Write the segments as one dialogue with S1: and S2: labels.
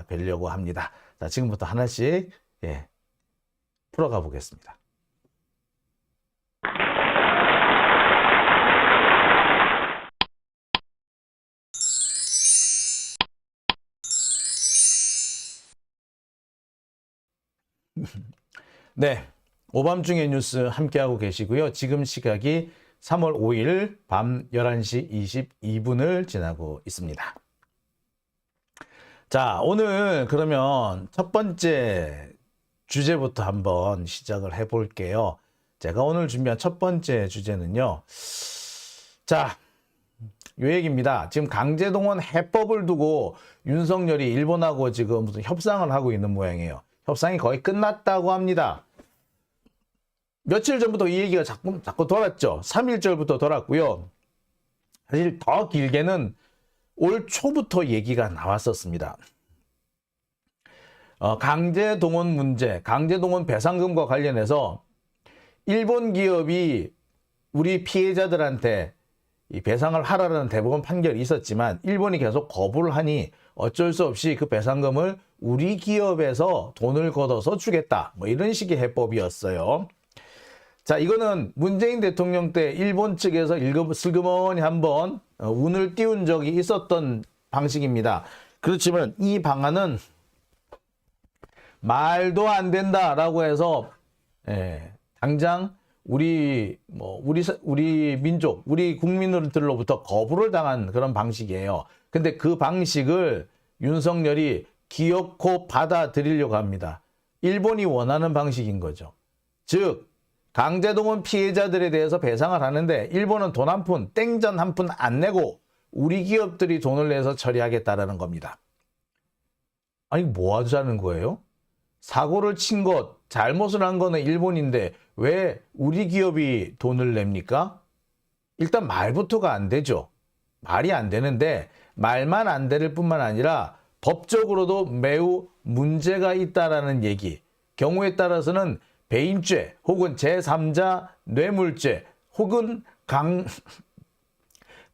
S1: 뵈려고 합니다. 자, 지금부터 하나씩 풀어가 보겠습니다. 네, 오밤중의 뉴스 함께하고 계시고요. 지금 시각이 3월 5일 밤 11시 22분을 지나고 있습니다. 자, 오늘 그러면 첫 번째 주제부터 한번 시작을 해볼게요. 제가 오늘 준비한 첫 번째 주제는요. 자, 요 얘기입니다. 지금 강제동원 해법을 두고 윤석열이 일본하고 지금 무슨 협상을 하고 있는 모양이에요. 협상이 거의 끝났다고 합니다. 며칠 전부터 이 얘기가 자꾸 돌았죠. 3일절부터 돌았고요. 사실 더 길게는 올 초부터 얘기가 나왔었습니다. 강제동원 문제, 강제동원 배상금과 관련해서 일본 기업이 우리 피해자들한테 이 배상을 하라는 대법원 판결이 있었지만 일본이 계속 거부를 하니 어쩔 수 없이 그 배상금을 우리 기업에서 돈을 걷어서 주겠다. 뭐 이런 식의 해법이었어요. 자, 이거는 문재인 대통령 때 일본 측에서 슬그머니 한번 운을 띄운 적이 있었던 방식입니다. 그렇지만 이 방안은 말도 안 된다라고 해서 당장 우리 민족, 우리 국민들로부터 거부를 당한 그런 방식이에요. 근데 그 방식을 윤석열이 기어코 받아들이려고 합니다. 일본이 원하는 방식인 거죠. 즉 강제동원 피해자들에 대해서 배상을 하는데 일본은 돈 한 푼, 땡전 한 푼 안 내고 우리 기업들이 돈을 내서 처리하겠다라는 겁니다. 아니 뭐 하자는 거예요? 사고를 친 것, 잘못을 한 거는 일본인데 왜 우리 기업이 돈을 냅니까? 일단 말부터가 안 되죠. 말이 안 되는데 말만 안 될 뿐만 아니라 법적으로도 매우 문제가 있다라는 얘기. 경우에 따라서는 배임죄 혹은 제3자 뇌물죄 혹은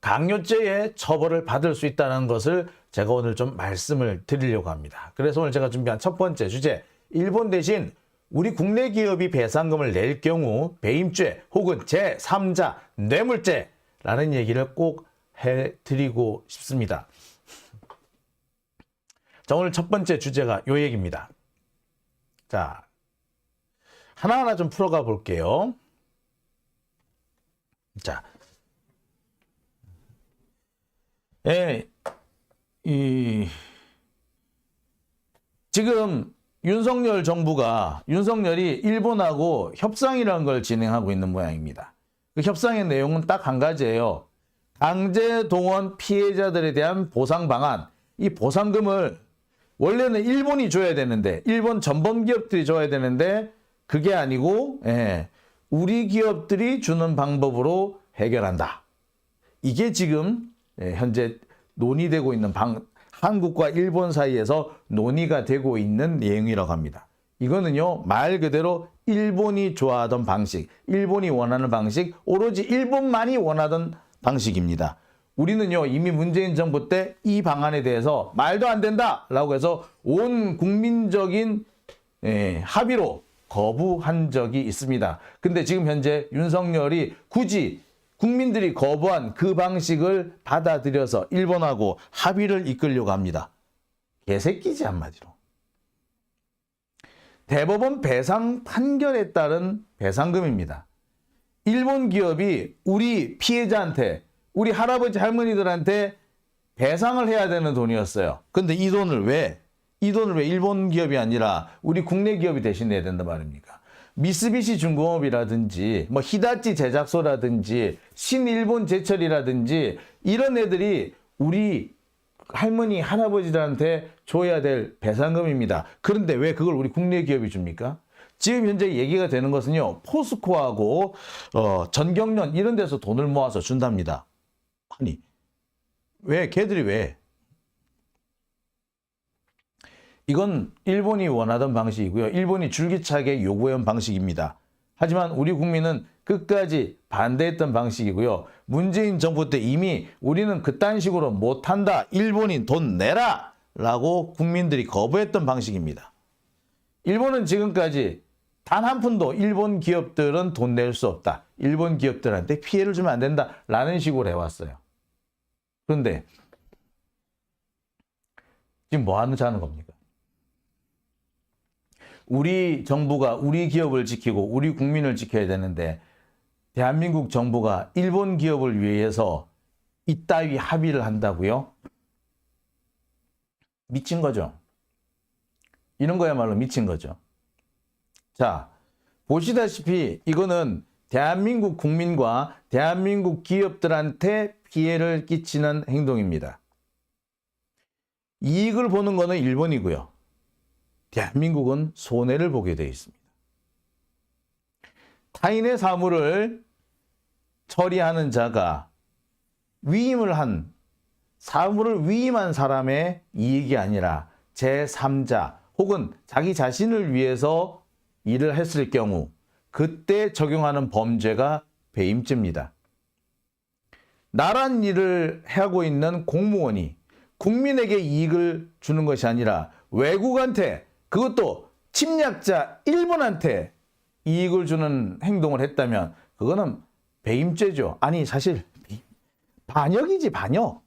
S1: 강요죄의 처벌을 받을 수 있다는 것을 제가 오늘 좀 말씀을 드리려고 합니다. 그래서 오늘 제가 준비한 첫 번째 주제, 일본 대신 우리 국내 기업이 배상금을 낼 경우 배임죄 혹은 제3자 뇌물죄라는 얘기를 꼭 해드리고 싶습니다. 자, 오늘 첫 번째 주제가 요 얘기입니다. 자, 하나하나 좀 풀어가 볼게요. 자, 지금 윤석열이 일본하고 협상이라는 걸 진행하고 있는 모양입니다. 그 협상의 내용은 딱 한 가지예요. 강제동원 피해자들에 대한 보상 방안, 이 보상금을 원래는 일본이 줘야 되는데, 일본 전범 기업들이 줘야 되는데 그게 아니고 우리 기업들이 주는 방법으로 해결한다. 이게 지금 현재 논의되고 있는 한국과 일본 사이에서 논의가 되고 있는 내용이라고 합니다. 이거는요, 말 그대로 일본이 좋아하던 방식, 일본이 원하는 방식, 오로지 일본만이 원하던 방식입니다. 우리는요, 이미 문재인 정부 때 이 방안에 대해서 말도 안 된다라고 해서 온 국민적인 합의로 거부한 적이 있습니다. 근데 지금 현재 윤석열이 굳이 국민들이 거부한 그 방식을 받아들여서 일본하고 합의를 이끌려고 합니다. 개새끼지 한마디로. 대법원 배상 판결에 따른 배상금입니다. 일본 기업이 우리 피해자한테, 우리 할아버지 할머니들한테 배상을 해야 되는 돈이었어요. 근데 이 돈을 왜 일본 기업이 아니라 우리 국내 기업이 대신 내야 된단 말입니까? 미쓰비시 중공업이라든지 뭐 히다치 제작소라든지 신일본 제철이라든지 이런 애들이 우리 할머니 할아버지들한테 줘야 될 배상금입니다. 그런데 왜 그걸 우리 국내 기업이 줍니까? 지금 현재 얘기가 되는 것은요, 포스코하고 전경련 이런 데서 돈을 모아서 준답니다. 아니 걔들이 왜? 이건 일본이 원하던 방식이고요. 일본이 줄기차게 요구해온 방식입니다. 하지만 우리 국민은 끝까지 반대했던 방식이고요. 문재인 정부 때 이미 우리는 그딴 식으로 못한다. 일본인 돈 내라! 라고 국민들이 거부했던 방식입니다. 일본은 지금까지 단 한 푼도 일본 기업들은 돈 낼 수 없다. 일본 기업들한테 피해를 주면 안 된다. 라는 식으로 해왔어요. 그런데 지금 뭐 하자는 겁니까? 우리 정부가 우리 기업을 지키고 우리 국민을 지켜야 되는데 대한민국 정부가 일본 기업을 위해서 이따위 합의를 한다고요? 미친 거죠. 이런 거야말로 미친 거죠. 자, 보시다시피 이거는 대한민국 국민과 대한민국 기업들한테 피해를 끼치는 행동입니다. 이익을 보는 거는 일본이고요. 대한민국은 손해를 보게 되어 있습니다. 타인의 사물을 처리하는 자가 사물을 위임한 사람의 이익이 아니라 제3자 혹은 자기 자신을 위해서 일을 했을 경우 그때 적용하는 범죄가 배임죄입니다. 나란 일을 하고 있는 공무원이 국민에게 이익을 주는 것이 아니라 외국한테, 그것도 침략자 일본한테 이익을 주는 행동을 했다면 그거는 배임죄죠. 아니 사실 반역이지, 반역.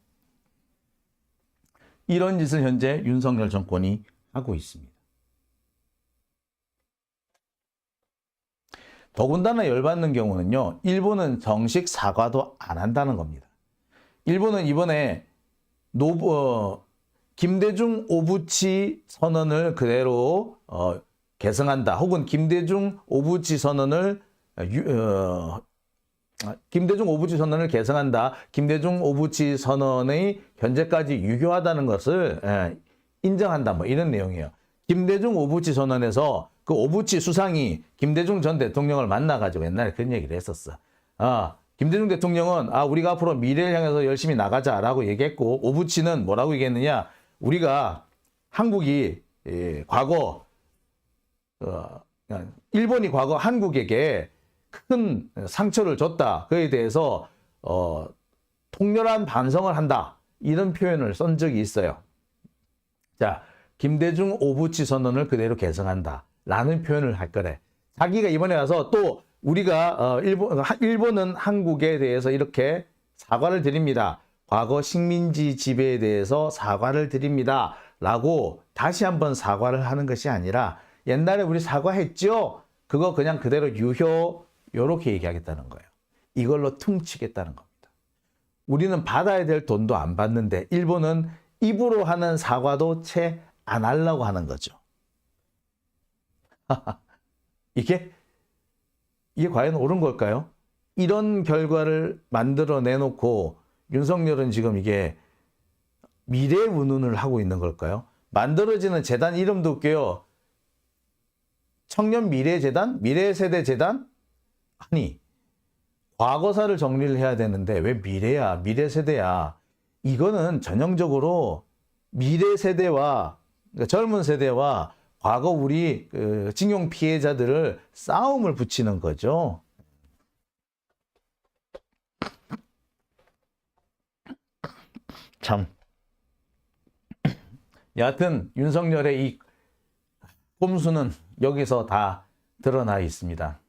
S1: 이런 짓을 현재 윤석열 정권이 하고 있습니다. 더군다나 열받는 경우는요, 일본은 정식 사과도 안 한다는 겁니다. 일본은 이번에 김대중 오부치 선언을 그대로 계승한다. 혹은 김대중 오부치 선언을 계승한다. 김대중 오부치 선언의 현재까지 유효하다는 것을 인정한다. 뭐 이런 내용이에요. 김대중 오부치 선언에서 그 오부치 수상이 김대중 전 대통령을 만나가지고 옛날에 그런 얘기를 했었어. 김대중 대통령은 우리가 앞으로 미래를 향해서 열심히 나가자라고 얘기했고, 오부치는 뭐라고 얘기했느냐? 우리가 한국이 과거 일본이 과거 한국에게 큰 상처를 줬다. 그에 대해서 통렬한 반성을 한다. 이런 표현을 쓴 적이 있어요. 자, 김대중 오부치 선언을 그대로 계승한다. 라는 표현을 할 거래. 자기가 이번에 와서 또 우리가 일본은 한국에 대해서 이렇게 사과를 드립니다. 과거 식민지 지배에 대해서 사과를 드립니다. 라고 다시 한번 사과를 하는 것이 아니라 옛날에 우리 사과했죠? 그거 그냥 그대로 유효, 요렇게 얘기하겠다는 거예요. 이걸로 퉁치겠다는 겁니다. 우리는 받아야 될 돈도 안 받는데 일본은 입으로 하는 사과도 채 안 하려고 하는 거죠. 이게 과연 옳은 걸까요? 이런 결과를 만들어 내놓고 윤석열은 지금 이게 미래 운운을 하고 있는 걸까요? 만들어지는 재단 이름도 웃겨요. 청년 미래재단? 미래세대재단? 아니, 과거사를 정리를 해야 되는데 왜 미래야, 미래세대야. 이거는 전형적으로 미래세대와, 그러니까 젊은 세대와 과거 우리 징용 피해자들을 싸움을 붙이는 거죠. 참. 여하튼 윤석열의 이 꼼수는 여기서 다 드러나 있습니다.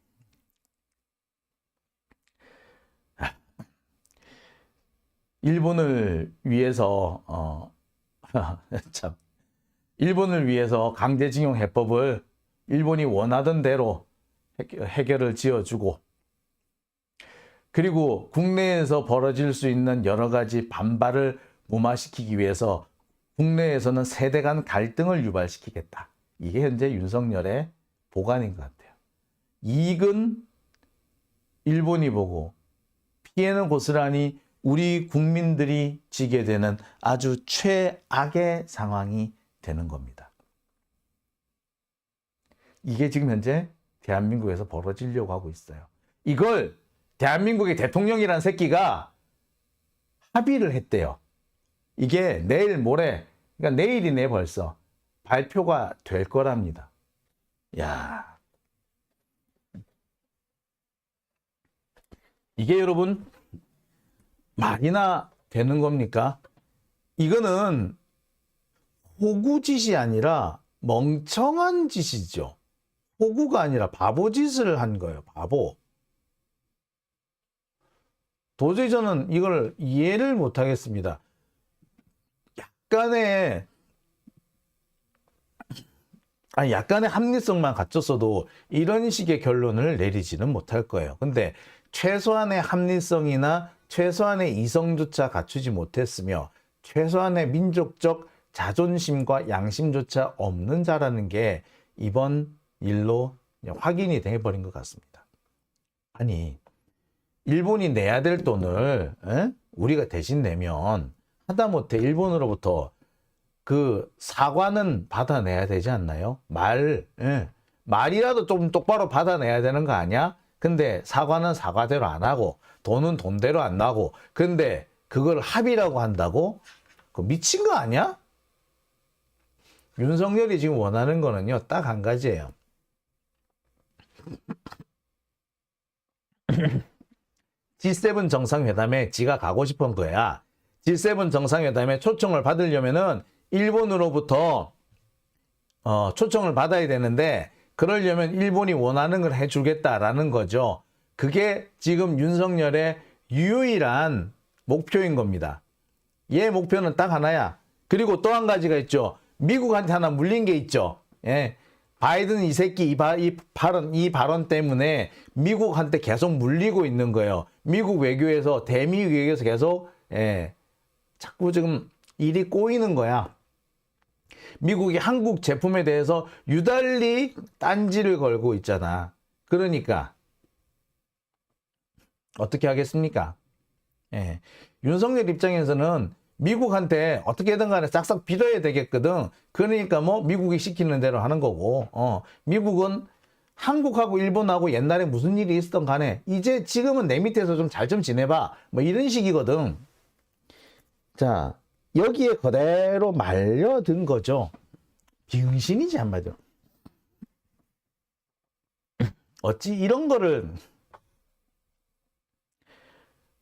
S1: 일본을 위해서 참. 일본을 위해서 강제징용 해법을 일본이 원하던 대로 해결을 지어주고, 그리고 국내에서 벌어질 수 있는 여러 가지 반발을 무마시키기 위해서 국내에서는 세대 간 갈등을 유발시키겠다. 이게 현재 윤석열의 보관인 것 같아요. 이익은 일본이 보고 피해는 고스란히 우리 국민들이 지게 되는 아주 최악의 상황이 되는 겁니다. 이게 지금 현재 대한민국에서 벌어지려고 하고 있어요. 이걸 대한민국의 대통령이란 새끼가 합의를 했대요. 이게 내일 모레, 그러니까 내일이네 벌써 발표가 될 거랍니다. 야, 이게 여러분 말이나 되는 겁니까? 이거는 호구짓이 아니라 멍청한 짓이죠. 호구가 아니라 바보짓을 한 거예요. 바보. 도저히 저는 이걸 이해를 못 하겠습니다. 약간의 합리성만 갖췄어도 이런 식의 결론을 내리지는 못할 거예요. 근데 최소한의 합리성이나 최소한의 이성조차 갖추지 못했으며 최소한의 민족적 자존심과 양심조차 없는 자라는 게 이번 일로 확인이 돼버린 것 같습니다. 아니, 일본이 내야 될 돈을 우리가 대신 내면 하다못해 일본으로부터 그 사과는 받아내야 되지 않나요? 말이라도 좀 똑바로 받아내야 되는 거 아니야? 근데 사과는 사과대로 안 하고 돈은 돈대로 안 나고 근데 그걸 합의라고 한다고? 그 미친 거 아니야? 윤석열이 지금 원하는 거는요, 딱 한 가지예요. G7 정상회담에 지가 가고 싶은 거야. G7 정상회담에 초청을 받으려면은 일본으로부터 초청을 받아야 되는데 그러려면 일본이 원하는 걸 해주겠다라는 거죠. 그게 지금 윤석열의 유일한 목표인 겁니다. 얘 목표는 딱 하나야. 그리고 또 한 가지가 있죠. 미국한테 하나 물린 게 있죠. 예. 바이든 이 새끼 이 발언 때문에 미국한테 계속 물리고 있는 거예요. 미국 외교에서 대미 외교에서 계속 자꾸 지금 일이 꼬이는 거야. 미국이 한국 제품에 대해서 유달리 딴지를 걸고 있잖아. 그러니까 어떻게 하겠습니까? 윤석열 입장에서는 미국한테 어떻게든 간에 싹싹 빌어야 되겠거든. 그러니까 뭐 미국이 시키는 대로 하는 거고 미국은 한국하고 일본하고 옛날에 무슨 일이 있었던 간에 이제 지금은 내 밑에서 좀 잘 좀 지내봐 뭐 이런 식이거든. 자, 여기에 그대로 말려든 거죠. 병신이지 한마디로. 어찌 이런 거를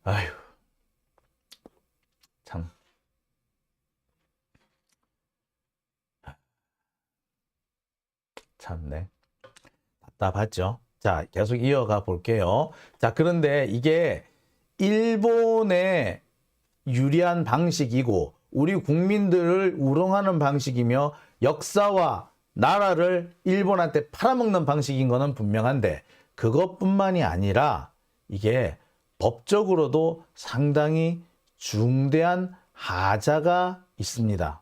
S1: 아휴 참 참네. 답답하죠. 자, 계속 이어가 볼게요. 자, 그런데 이게 일본의 유리한 방식이고 우리 국민들을 우롱하는 방식이며 역사와 나라를 일본한테 팔아먹는 방식인 거는 분명한데 그것뿐만이 아니라 이게 법적으로도 상당히 중대한 하자가 있습니다.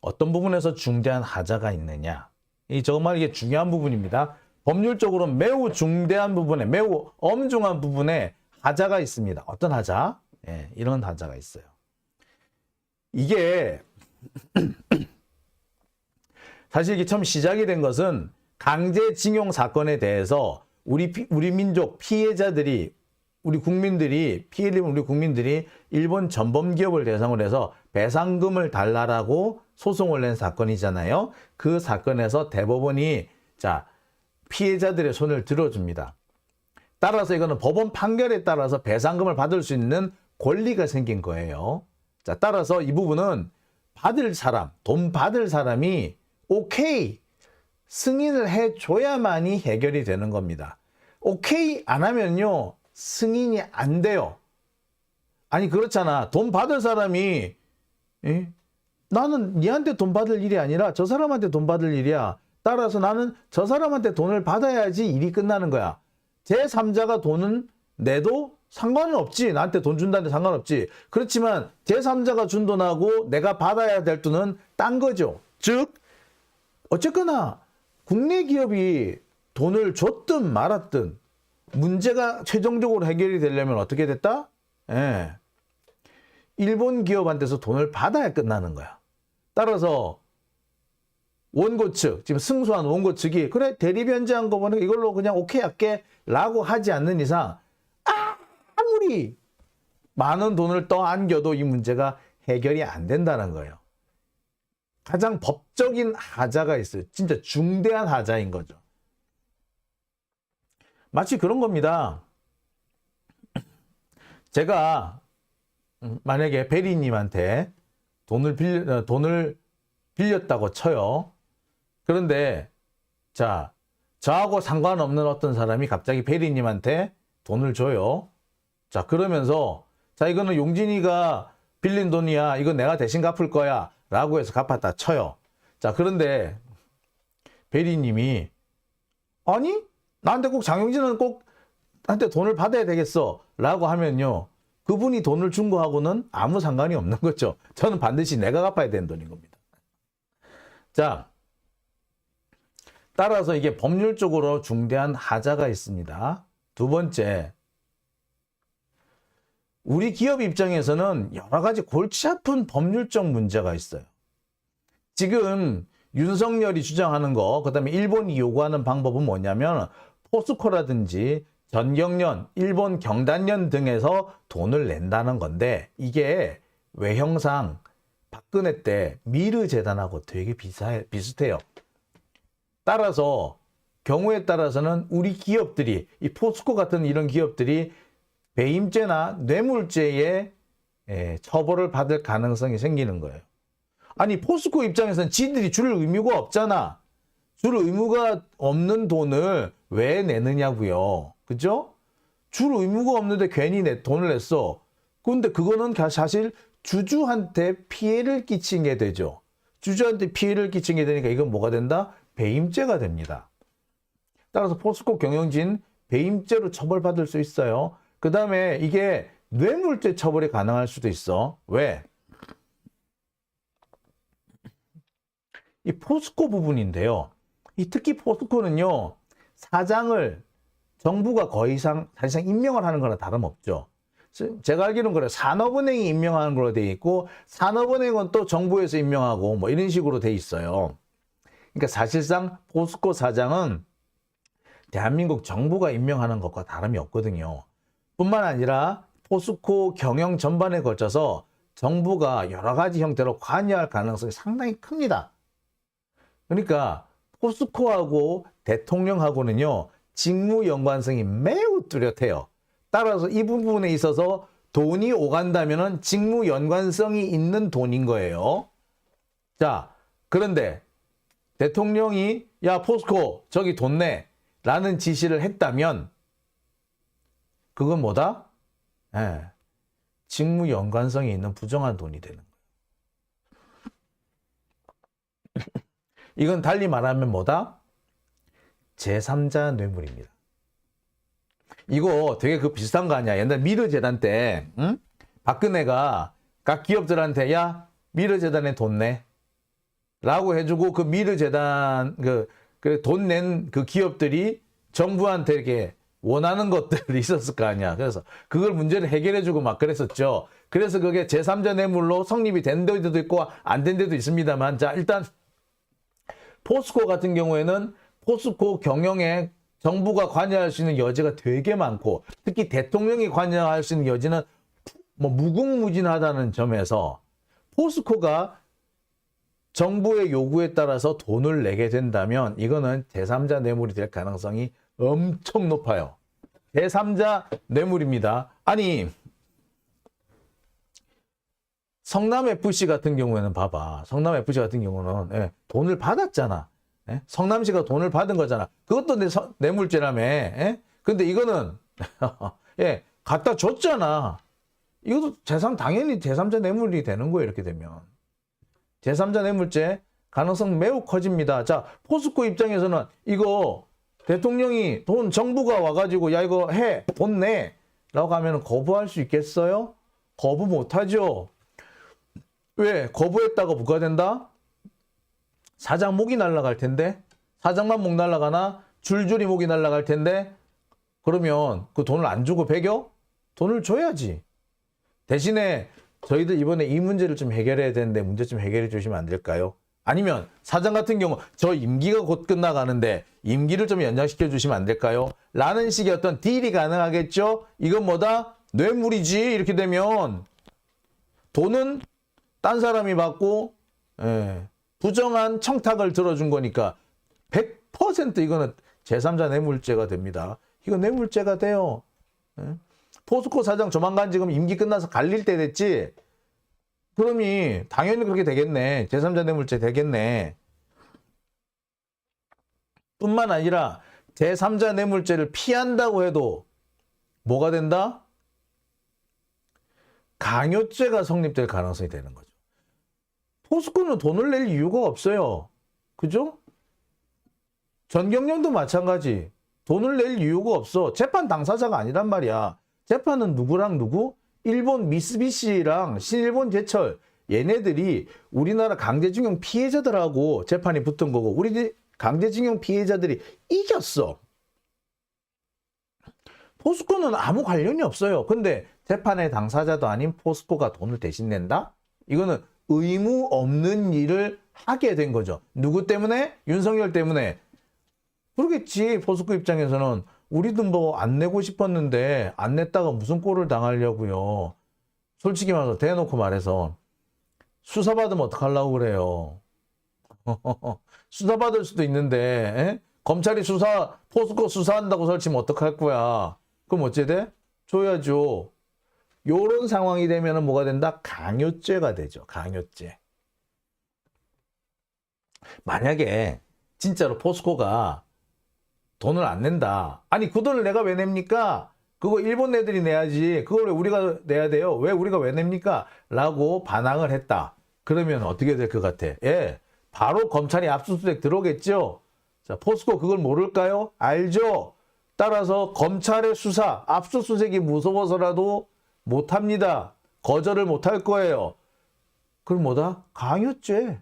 S1: 어떤 부분에서 중대한 하자가 있느냐? 정말 이게 중요한 부분입니다. 법률적으로 매우 중대한 부분에, 매우 엄중한 부분에 하자가 있습니다. 어떤 하자? 이런 하자가 있어요. 이게 사실 이게 처음 시작이 된 것은 강제징용 사건에 대해서 우리 민족 피해자들이 우리 국민들이 일본 전범기업을 대상으로 해서 배상금을 달라라고 소송을 낸 사건이잖아요. 그 사건에서 대법원이 피해자들의 손을 들어줍니다. 따라서 이거는 법원 판결에 따라서 배상금을 받을 수 있는 권리가 생긴 거예요. 자, 따라서 이 부분은 돈 받을 사람이 오케이 승인을 해줘야만이 해결이 되는 겁니다. 오케이 안 하면요 승인이 안 돼요. 아니 그렇잖아. 돈 받을 사람이 나는 니한테 돈 받을 일이 아니라 저 사람한테 돈 받을 일이야. 따라서 나는 저 사람한테 돈을 받아야지 일이 끝나는 거야. 제3자가 돈은 내도 상관은 없지. 나한테 돈 준다는데 상관없지. 그렇지만 제3자가 준 돈하고 내가 받아야 될 돈은 딴 거죠. 즉 어쨌거나 국내 기업이 돈을 줬든 말았든 문제가 최종적으로 해결이 되려면 어떻게 됐다? 일본 기업한테서 돈을 받아야 끝나는 거야. 따라서 원고 측, 지금 승소한 원고 측이 그래 대리 변제한 거 보니까 이걸로 그냥 오케이 할게 라고 하지 않는 이상 아무리 많은 돈을 떠안겨도 이 문제가 해결이 안 된다는 거예요. 가장 법적인 하자가 있어요. 진짜 중대한 하자인 거죠. 마치 그런 겁니다. 제가 만약에 베리님한테 돈을 빌렸다고 쳐요. 그런데 자, 저하고 상관없는 어떤 사람이 갑자기 베리님한테 돈을 줘요. 자, 그러면서 자, 이거는 용진이가 빌린 돈이야. 이거 내가 대신 갚을 거야. 라고 해서 갚았다 쳐요. 자, 그런데 베리님이 아니, 나한테 꼭 장용진은 꼭 나한테 돈을 받아야 되겠어. 라고 하면요. 그분이 돈을 준 거하고는 아무 상관이 없는 거죠. 저는 반드시 내가 갚아야 되는 돈인 겁니다. 자, 따라서 이게 법률적으로 중대한 하자가 있습니다. 두 번째, 우리 기업 입장에서는 여러 가지 골치 아픈 법률적 문제가 있어요. 지금 윤석열이 주장하는 거, 그 다음에 일본이 요구하는 방법은 뭐냐면 포스코라든지 전경련, 일본 경단련 등에서 돈을 낸다는 건데 이게 외형상 박근혜 때 미르재단하고 되게 비슷해요. 따라서 경우에 따라서는 우리 기업들이 이 포스코 같은 이런 기업들이 배임죄나 뇌물죄에 처벌을 받을 가능성이 생기는 거예요. 아니 포스코 입장에서는 지들이 줄 의무가 없잖아. 줄 의무가 없는 돈을 왜 내느냐고요. 그죠? 줄 의무가 없는데 괜히 돈을 냈어. 근데 그거는 사실 주주한테 피해를 끼친 게 되죠. 주주한테 피해를 끼친 게 되니까 이건 뭐가 된다? 배임죄가 됩니다. 따라서 포스코 경영진 배임죄로 처벌받을 수 있어요. 그 다음에 이게 뇌물죄 처벌이 가능할 수도 있어. 왜? 이 포스코 부분인데요. 특히 포스코는요. 사장을 정부가 사실상 임명을 하는 거나 다름없죠. 제가 알기로는 그래. 산업은행이 임명하는 걸로 돼 있고 산업은행은 또 정부에서 임명하고 뭐 이런 식으로 돼 있어요. 그러니까 사실상 포스코 사장은 대한민국 정부가 임명하는 것과 다름이 없거든요. 뿐만 아니라 포스코 경영 전반에 걸쳐서 정부가 여러 가지 형태로 관여할 가능성이 상당히 큽니다. 그러니까 포스코하고 대통령하고는요. 직무 연관성이 매우 뚜렷해요. 따라서 이 부분에 있어서 돈이 오간다면은 직무 연관성이 있는 돈인 거예요. 자, 그런데 대통령이 야 포스코 저기 돈 내 라는 지시를 했다면 그건 뭐다? 직무 연관성이 있는 부정한 돈이 되는 거예요. 이건 달리 말하면 뭐다? 제3자 뇌물입니다. 이거 되게 비슷한 거 아니야? 옛날 미르재단 때 박근혜가 각 기업들한테 야 미르재단에 돈 내 라고 해주고 그 미르재단 돈 낸 그 기업들이 정부한테 이렇게 원하는 것들이 있었을 거 아니야. 그래서 그걸 문제를 해결해주고 막 그랬었죠. 그래서 그게 제3자 뇌물로 성립이 된 데도 있고 안 된 데도 있습니다만 자 일단 포스코 같은 경우에는 포스코 경영에 정부가 관여할 수 있는 여지가 되게 많고 특히 대통령이 관여할 수 있는 여지는 뭐 무궁무진하다는 점에서 포스코가 정부의 요구에 따라서 돈을 내게 된다면 이거는 제3자 뇌물이 될 가능성이 엄청 높아요. 제3자 뇌물입니다. 아니 성남FC 같은 경우에는 봐봐. 성남FC 같은 경우는 돈을 받았잖아. 성남시가 돈을 받은 거잖아. 그것도 뇌물죄라며. 근데 이거는 갖다 줬잖아. 이것도 당연히 제3자 뇌물이 되는 거예요. 이렇게 되면. 제3자 뇌물죄 가능성 매우 커집니다. 자, 포스코 입장에서는 이거 대통령이 정부가 와가지고 야 이거 돈 내 라고 하면 거부할 수 있겠어요? 거부 못하죠. 왜? 거부했다가 부과된다? 사장 목이 날아갈 텐데 사장만 목 날아가나 줄줄이 목이 날아갈 텐데 그러면 그 돈을 안 주고 배겨? 돈을 줘야지. 대신에 저희들 이번에 이 문제를 좀 해결해야 되는데 문제 좀 해결해 주시면 안 될까요? 아니면 사장 같은 경우 저 임기가 곧 끝나가는데 임기를 좀 연장시켜 주시면 안 될까요? 라는 식의 어떤 딜이 가능하겠죠? 이건 뭐다? 뇌물이지. 이렇게 되면 돈은 딴 사람이 받고 부정한 청탁을 들어준 거니까 100% 이거는 제3자 뇌물죄가 됩니다. 이거 뇌물죄가 돼요. 포스코 사장 조만간 지금 임기 끝나서 갈릴 때 됐지. 그러니 당연히 그렇게 되겠네. 제3자 뇌물죄 되겠네. 뿐만 아니라 제3자 뇌물죄를 피한다고 해도 뭐가 된다? 강요죄가 성립될 가능성이 되는 거죠. 포스코는 돈을 낼 이유가 없어요. 그죠? 전경련도 마찬가지. 돈을 낼 이유가 없어. 재판 당사자가 아니란 말이야. 재판은 누구랑 누구? 일본 미쓰비시랑 신일본 제철, 얘네들이 우리나라 강제징용 피해자들하고 재판이 붙은 거고, 우리 강제징용 피해자들이 이겼어. 포스코는 아무 관련이 없어요. 근데 재판의 당사자도 아닌 포스코가 돈을 대신 낸다? 이거는 의무 없는 일을 하게 된 거죠. 누구 때문에? 윤석열 때문에. 그러겠지. 포스코 입장에서는 우리도 뭐 안 내고 싶었는데 안 냈다가 무슨 꼴을 당하려고요. 솔직히 말해서 대놓고 말해서 수사받으면 어떡하려고 그래요. 수사받을 수도 있는데 에? 검찰이 포스코 수사한다고 설치면 어떡할 거야. 그럼 어째 돼? 줘야죠. 요런 상황이 되면 뭐가 된다? 강요죄가 되죠. 강요죄. 만약에 진짜로 포스코가 돈을 안 낸다. 아니 그 돈을 내가 왜 냅니까? 그거 일본 애들이 내야지. 그걸 왜 우리가 내야 돼요? 왜 우리가 왜 냅니까? 라고 반항을 했다. 그러면 어떻게 될 것 같아? 예, 바로 검찰이 압수수색 들어오겠죠. 자, 포스코 그걸 모를까요? 알죠. 따라서 검찰의 수사, 압수수색이 무서워서라도 못합니다. 거절을 못할 거예요. 그럼 뭐다? 강요죄.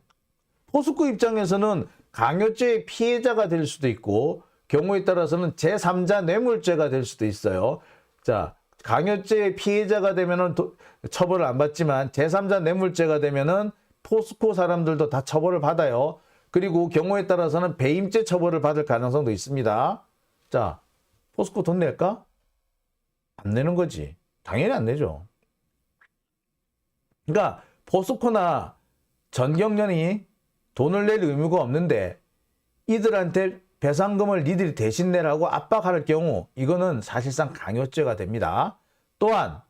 S1: 포스코 입장에서는 강요죄의 피해자가 될 수도 있고 경우에 따라서는 제3자 뇌물죄가 될 수도 있어요. 자, 강요죄의 피해자가 되면은 처벌을 안 받지만 제3자 뇌물죄가 되면은 포스코 사람들도 다 처벌을 받아요. 그리고 경우에 따라서는 배임죄 처벌을 받을 가능성도 있습니다. 자, 포스코 돈 낼까? 안 내는 거지. 당연히 안 내죠. 그러니까 포스코나 전경련이 돈을 낼 의무가 없는데 이들한테 배상금을 니들이 대신 내라고 압박할 경우 이거는 사실상 강요죄가 됩니다. 또한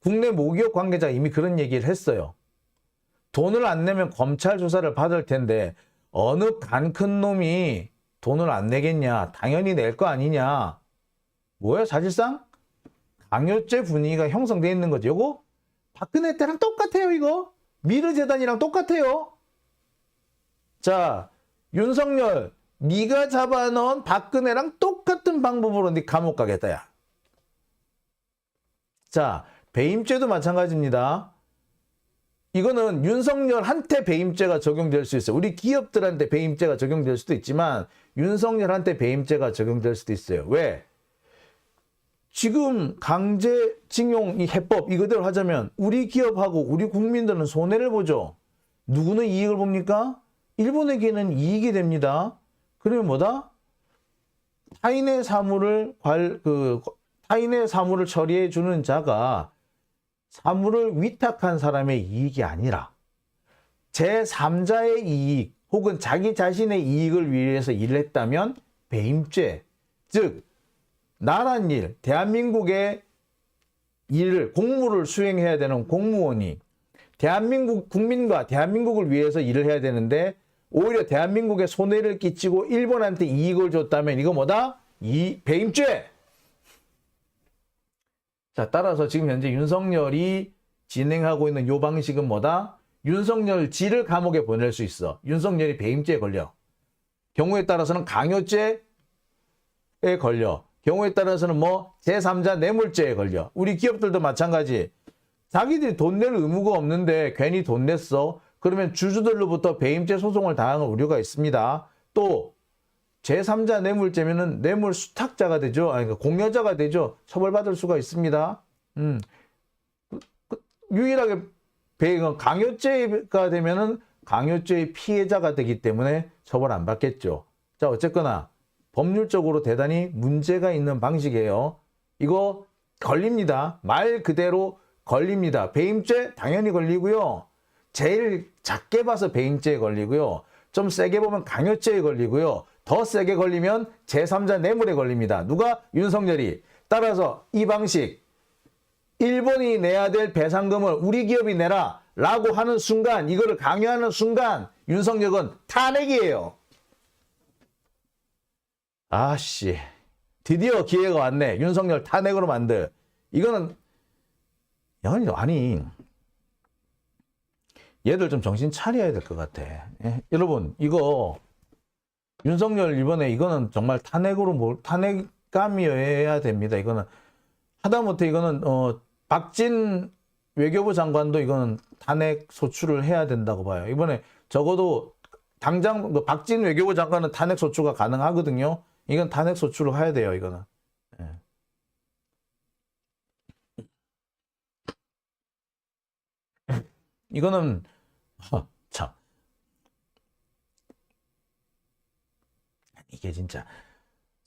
S1: 국내 모기업 관계자가 이미 그런 얘기를 했어요. 돈을 안 내면 검찰 조사를 받을 텐데 어느 간 큰 놈이 돈을 안 내겠냐. 당연히 낼 거 아니냐. 뭐야 사실상 강요죄 분위기가 형성되어 있는 거죠. 이거 박근혜 때랑 똑같아요. 이거 미르재단이랑 똑같아요. 자, 윤석열 네가 잡아넣은 박근혜랑 똑같은 방법으로 네 감옥 가겠다. 야. 자, 배임죄도 마찬가지입니다. 이거는 윤석열한테 배임죄가 적용될 수 있어요. 우리 기업들한테 배임죄가 적용될 수도 있지만 윤석열한테 배임죄가 적용될 수도 있어요. 왜? 지금 강제징용 이 해법 이거대로 하자면 우리 기업하고 우리 국민들은 손해를 보죠. 누구는 이익을 봅니까? 일본에게는 이익이 됩니다. 그러면 뭐다? 타인의 사물을 처리해 주는 자가 사물을 위탁한 사람의 이익이 아니라 제3자의 이익 혹은 자기 자신의 이익을 위해서 일을 했다면 배임죄, 즉 나란 일, 대한민국의 일을 공무를 수행해야 되는 공무원이 대한민국 국민과 대한민국을 위해서 일을 해야 되는데 오히려 대한민국에 손해를 끼치고 일본한테 이익을 줬다면 이거 뭐다? 배임죄. 자, 따라서 지금 현재 윤석열이 진행하고 있는 요 방식은 뭐다? 윤석열 지를 감옥에 보낼 수 있어. 윤석열이 배임죄에 걸려. 경우에 따라서는 강요죄에 걸려. 경우에 따라서는 뭐 제3자 뇌물죄에 걸려. 우리 기업들도 마찬가지. 자기들이 돈 낼 의무가 없는데 괜히 돈 냈어. 그러면 주주들로부터 배임죄 소송을 당하는 우려가 있습니다. 또 제3자 뇌물죄면은 뇌물 수탁자가 되죠. 아니 공여자가 되죠. 처벌받을 수가 있습니다. 유일하게 강요죄가 되면은 강요죄의 피해자가 되기 때문에 처벌 안 받겠죠. 자, 어쨌거나 법률적으로 대단히 문제가 있는 방식이에요. 이거 걸립니다. 말 그대로 걸립니다. 배임죄 당연히 걸리고요. 제일 작게 봐서 배임죄에 걸리고요. 좀 세게 보면 강요죄에 걸리고요. 더 세게 걸리면 제3자 뇌물에 걸립니다. 누가? 윤석열이. 따라서 이 방식, 일본이 내야 될 배상금을 우리 기업이 내라 라고 하는 순간, 이거를 강요하는 순간 윤석열은 탄핵이에요. 아씨, 드디어 기회가 왔네. 윤석열 탄핵으로 만들. 이거는 아니 얘들 좀 정신 차려야 될 것 같아. 예? 여러분, 이거 윤석열 이번에 이거는 정말 탄핵감이어야 됩니다. 이거는 하다못해 이거는 박진 외교부 장관도 이거는 탄핵 소추를 해야 된다고 봐요. 이번에 적어도 당장 박진 외교부 장관은 탄핵 소추가 가능하거든요. 이건 탄핵 소추를 해야 돼요. 이거는. 예. 이거는 참 이게 진짜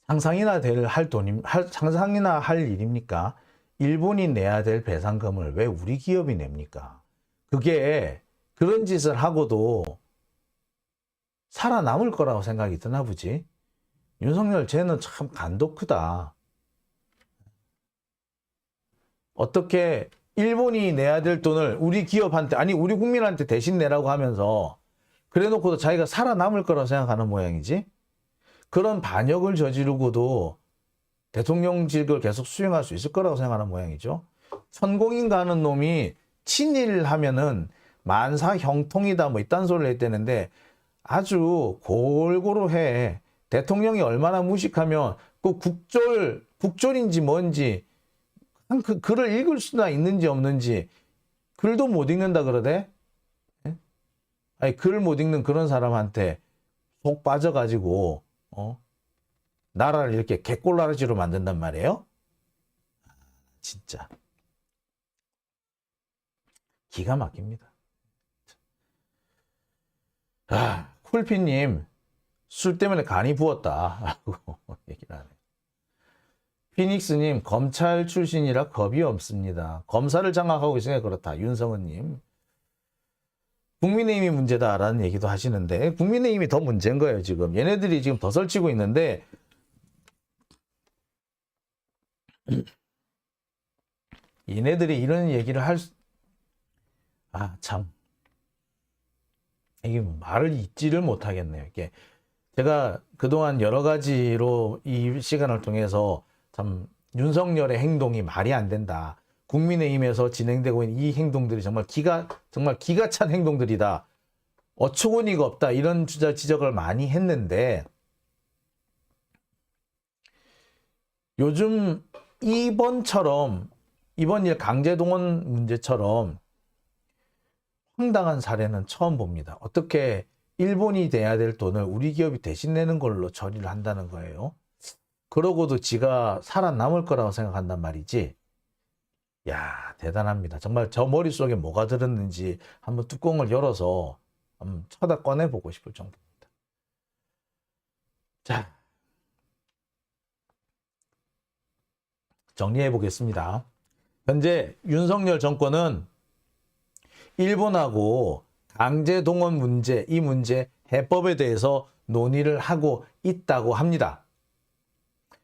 S1: 상상이나 할 일입니까? 일본이 내야 될 배상금을 왜 우리 기업이 냅니까? 그게 그런 짓을 하고도 살아남을 거라고 생각이 드나 보지. 윤석열 쟤는 참 간도 크다. 어떻게 일본이 내야 될 돈을 우리 기업한테, 아니 우리 국민한테 대신 내라고 하면서 그래놓고도 자기가 살아남을 거라고 생각하는 모양이지. 그런 반역을 저지르고도 대통령직을 계속 수행할 수 있을 거라고 생각하는 모양이죠. 천공인 가는 놈이 친일하면은 만사 형통이다 뭐 이딴 소리를 했다는데 아주 골고루 해. 대통령이 얼마나 무식하면 그 국졸인지 뭔지 그 글을 읽을 수나 있는지 없는지 글도 못 읽는다 그러대. 아니 글 못 읽는 그런 사람한테 속 빠져가지고 나라를 이렇게 개꼴나라지로 만든단 말이에요. 진짜 기가 막힙니다. 쿨피님 술 때문에 간이 부었다 라고 얘기를 하네요. 피닉스님 검찰 출신이라 겁이 없습니다. 검사를 장악하고 있으니까 그렇다. 윤성은님 국민의힘이 문제다라는 얘기도 하시는데 국민의힘이 더 문제인 거예요. 지금 얘네들이 지금 더 설치고 있는데 얘네들이 이런 얘기를 참 이게 말을 잊지를 못하겠네요. 이게 제가 그동안 여러 가지로 이 시간을 통해서 참 윤석열의 행동이 말이 안 된다. 국민의힘에서 진행되고 있는 이 행동들이 정말 기가 찬 행동들이다. 어처구니가 없다. 이런 지적을 많이 했는데 요즘 이번 일 강제동원 문제처럼 황당한 사례는 처음 봅니다. 어떻게 일본이 내야 될 돈을 우리 기업이 대신 내는 걸로 처리를 한다는 거예요. 그러고도 지가 살아남을 거라고 생각한단 말이지. 야, 대단합니다. 정말 저 머릿속에 뭐가 들었는지 한번 뚜껑을 열어서 한번 쳐다 꺼내보고 싶을 정도입니다. 자, 정리해 보겠습니다. 현재 윤석열 정권은 일본하고 강제동원 문제, 이 문제 해법에 대해서 논의를 하고 있다고 합니다.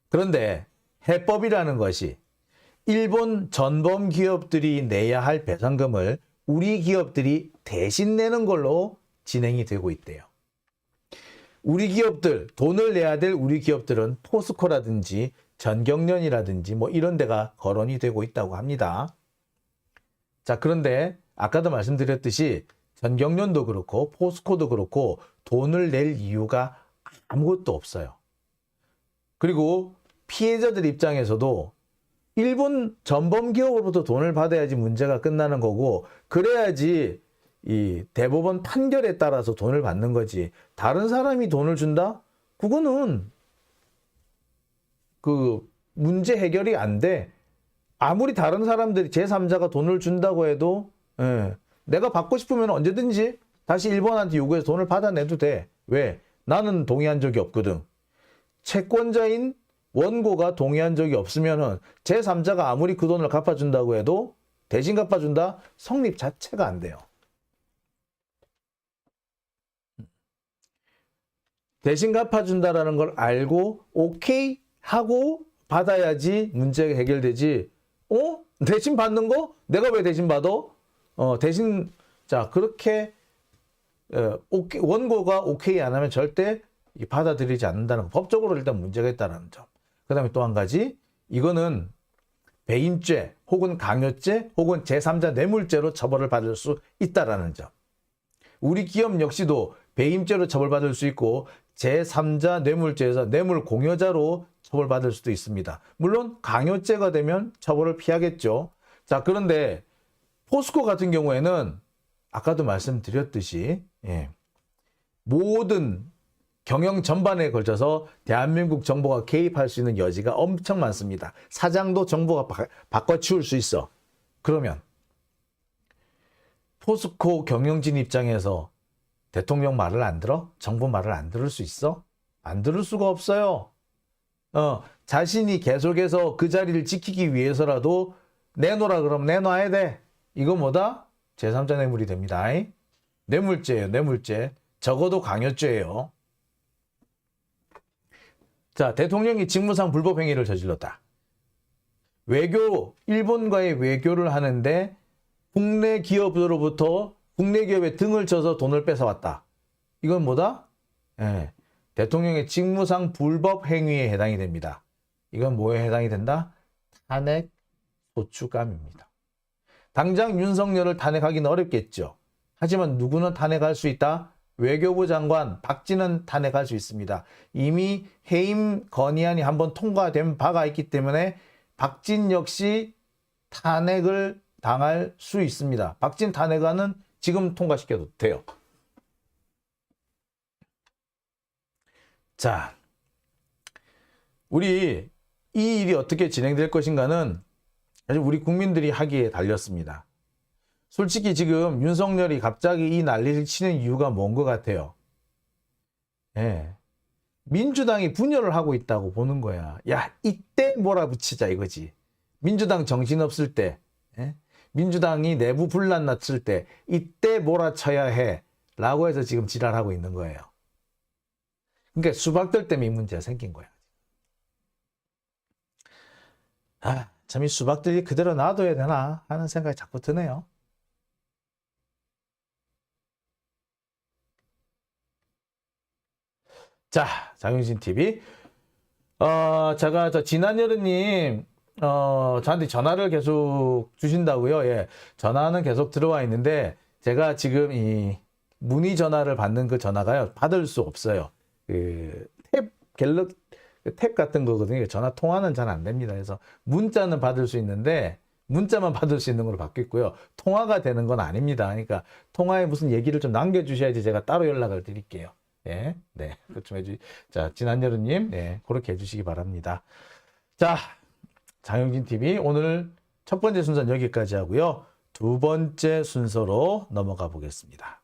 S1: 그런데 해법이라는 것이 일본 전범 기업들이 내야 할 배상금을 우리 기업들이 대신 내는 걸로 진행이 되고 있대요. 우리 기업들, 돈을 내야 될 우리 기업들은 포스코라든지 전경련이라든지 뭐 이런 데가 거론이 되고 있다고 합니다. 자, 그런데 아까도 말씀드렸듯이 전경련도 그렇고 포스코도 그렇고 돈을 낼 이유가 아무것도 없어요. 그리고 피해자들 입장에서도 일본 전범 기업으로부터 돈을 받아야지 문제가 끝나는 거고, 그래야지 이 대법원 판결에 따라서 돈을 받는 거지. 다른 사람이 돈을 준다? 그거는 그 문제 해결이 안 돼. 아무리 다른 사람들이 제3자가 돈을 준다고 해도 내가 받고 싶으면 언제든지 다시 일본한테 요구해서 돈을 받아내도 돼. 왜? 나는 동의한 적이 없거든. 채권자인 원고가 동의한 적이 없으면은 제3자가 아무리 그 돈을 갚아준다고 해도 대신 갚아준다? 성립 자체가 안 돼요. 대신 갚아준다라는 걸 알고 오케이 하고 받아야지 문제가 해결되지. 대신 받는 거? 내가 왜 대신 받아? 대신, 자, 그렇게, 원고가 오케이 안 하면 절대 받아들이지 않는다는 거. 법적으로 일단 문제가 있다는 점. 그 다음에 또 한 가지, 이거는 배임죄, 혹은 강요죄, 혹은 제3자 뇌물죄로 처벌을 받을 수 있다는 점. 우리 기업 역시도 배임죄로 처벌받을 수 있고, 제3자 뇌물죄에서 뇌물 공여자로 처벌받을 수도 있습니다. 물론 강요죄가 되면 처벌을 피하겠죠. 자, 그런데 포스코 같은 경우에는 아까도 말씀드렸듯이 모든 경영 전반에 걸쳐서 대한민국 정부가 개입할 수 있는 여지가 엄청 많습니다. 사장도 정부가 바꿔치울 수 있어. 그러면 포스코 경영진 입장에서 대통령 말을 안 들어? 정부 말을 안 들을 수 있어? 안 들을 수가 없어요. 자신이 계속해서 그 자리를 지키기 위해서라도 내놓으라 그러면 내놔야 돼. 이거 뭐다? 제3자 뇌물이 됩니다. 뇌물죄예요, 뇌물죄. 적어도 강요죄예요. 자, 대통령이 직무상 불법 행위를 저질렀다. 일본과의 외교를 하는데 국내 기업으로부터 국내 기업에 등을 쳐서 돈을 뺏어왔다. 이건 뭐다? 대통령의 직무상 불법 행위에 해당이 됩니다. 이건 뭐에 해당이 된다? 탄핵 소추감입니다. 당장 윤석열을 탄핵하기는 어렵겠죠. 하지만 누구는 탄핵할 수 있다? 외교부 장관 박진은 탄핵할 수 있습니다. 이미 해임 건의안이 한번 통과된 바가 있기 때문에 박진 역시 탄핵을 당할 수 있습니다. 박진 탄핵안은 지금 통과시켜도 돼요. 자, 우리 이 일이 어떻게 진행될 것인가는 사실 우리 국민들이 하기에 달렸습니다. 솔직히 지금 윤석열이 갑자기 이 난리를 치는 이유가 뭔 것 같아요? 민주당이 분열을 하고 있다고 보는 거야. 야, 이때 몰아붙이자 이거지. 민주당 정신없을 때, 민주당이 내부 분란 났을 때 이때 몰아쳐야 해 라고 해서 지금 지랄하고 있는 거예요. 그러니까 수박들 때문에 이 문제가 생긴 거야. 참 이 수박들이 그대로 놔둬야 되나 하는 생각이 자꾸 드네요. 자, 장윤진TV. 제가 진한여름님, 저한테 전화를 계속 주신다고요. 전화는 계속 들어와 있는데, 제가 지금 이 문의 전화를 받는 그 전화가요, 받을 수 없어요. 탭 같은 거거든요. 전화 통화는 잘 안 됩니다. 그래서 문자는 받을 수 있는데, 문자만 받을 수 있는 걸로 바뀌었고요. 통화가 되는 건 아닙니다. 그러니까 통화에 무슨 얘기를 좀 남겨주셔야지 제가 따로 연락을 드릴게요. 네, 그것 좀 자, 진한여름님, 그렇게 해주시기 바랍니다. 자, 장영진TV 오늘 첫 번째 순서는 여기까지 하고요. 두 번째 순서로 넘어가 보겠습니다.